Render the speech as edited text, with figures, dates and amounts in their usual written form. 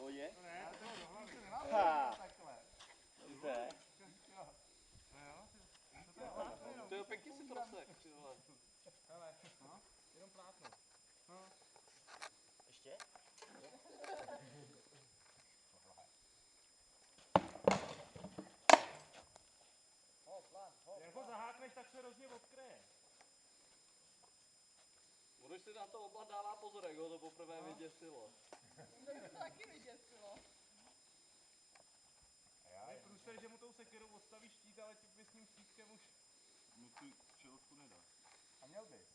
pohodě. To ne, to je do hlavy. Ha. Takhle. Dobře. To je pěkně si prosek, ty vole. Hele, jenom plátnout. Ještě? Jak ho zahákneš, tak se hrozně odkryje. Ono si na to oblak dává pozor, jak ho to poprvé vyděsilo. To mě to taky vyděsilo. Je průser, že mu tou sekyrou odstavíš štít, ale ty bys s tím štítkem už... Mu tu čelotku nedá. A měl bys.